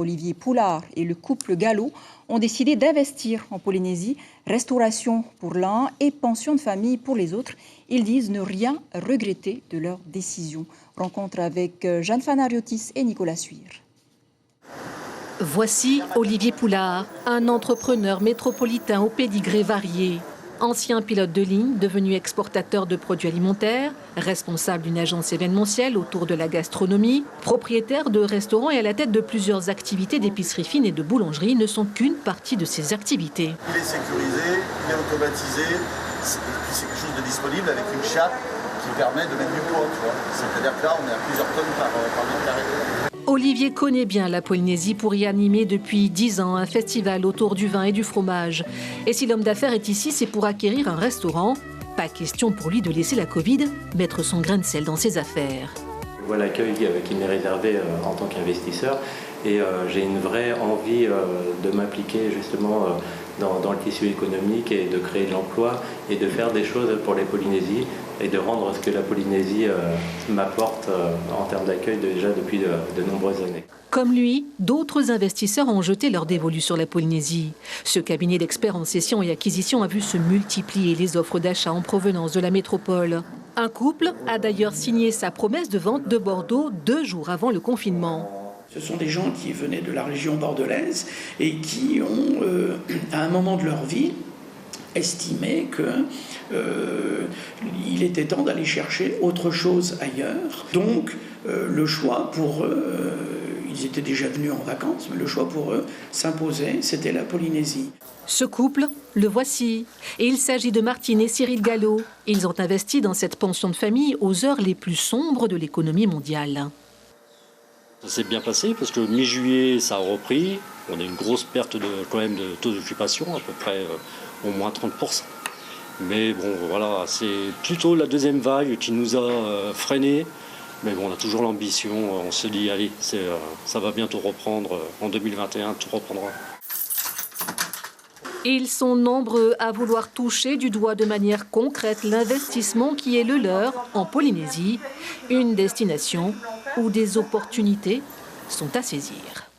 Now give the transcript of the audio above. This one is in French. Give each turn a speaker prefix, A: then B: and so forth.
A: Olivier Poulard et le couple Gallo ont décidé d'investir en Polynésie, restauration pour l'un et pension de famille pour les autres. Ils disent ne rien regretter de leur décision. Rencontre avec Jeanne Fanariotis et Nicolas Suire.
B: Voici Olivier Poulard, un entrepreneur métropolitain au pédigré varié. Ancien pilote de ligne, devenu exportateur de produits alimentaires, responsable d'une agence événementielle autour de la gastronomie, propriétaire de restaurants et à la tête de plusieurs activités d'épicerie fine et de boulangerie ne sont qu'une partie de ses activités.
C: Il est sécurisé, il est automatisé, et puis c'est quelque chose de disponible avec une chape qui permet de mettre du poids. C'est-à-dire que là, on est à plusieurs tonnes par mètre carré.
B: Olivier connaît bien la Polynésie pour y animer depuis 10 ans un festival autour du vin et du fromage. Et si l'homme d'affaires est ici, c'est pour acquérir un restaurant. Pas question pour lui de laisser la Covid mettre son grain de sel dans ses affaires.
D: Je vois l'accueil qui m'est réservé en tant qu'investisseur et j'ai une vraie envie de m'impliquer justement dans le tissu économique et de créer de l'emploi et de faire des choses pour les Polynésies et de rendre ce que la Polynésie m'apporte en termes d'accueil déjà depuis de nombreuses années.
B: Comme lui, d'autres investisseurs ont jeté leur dévolu sur la Polynésie. Ce cabinet d'experts en cession et acquisition a vu se multiplier les offres d'achat en provenance de la métropole. Un couple a d'ailleurs signé sa promesse de vente de Bordeaux 2 jours avant le confinement.
E: Ce sont des gens qui venaient de la région bordelaise et qui ont, à un moment de leur vie, estimé qu'il était temps d'aller chercher autre chose ailleurs. Donc, le choix pour eux, ils étaient déjà venus en vacances, mais le choix pour eux s'imposait, c'était la Polynésie.
B: Ce couple, le voici. Et il s'agit de Martine et Cyril Gallo. Ils ont investi dans cette pension de famille aux heures les plus sombres de l'économie mondiale.
F: Ça s'est bien passé parce que mi-juillet, ça a repris. On a une grosse perte quand même de taux d'occupation, à peu près au moins 30%. Mais bon, voilà, c'est plutôt la deuxième vague qui nous a freinés. Mais bon, on a toujours l'ambition, on se dit, allez, ça va bientôt reprendre. En 2021, tout reprendra.
B: Ils sont nombreux à vouloir toucher du doigt de manière concrète l'investissement qui est le leur en Polynésie, une destination où des opportunités sont à saisir.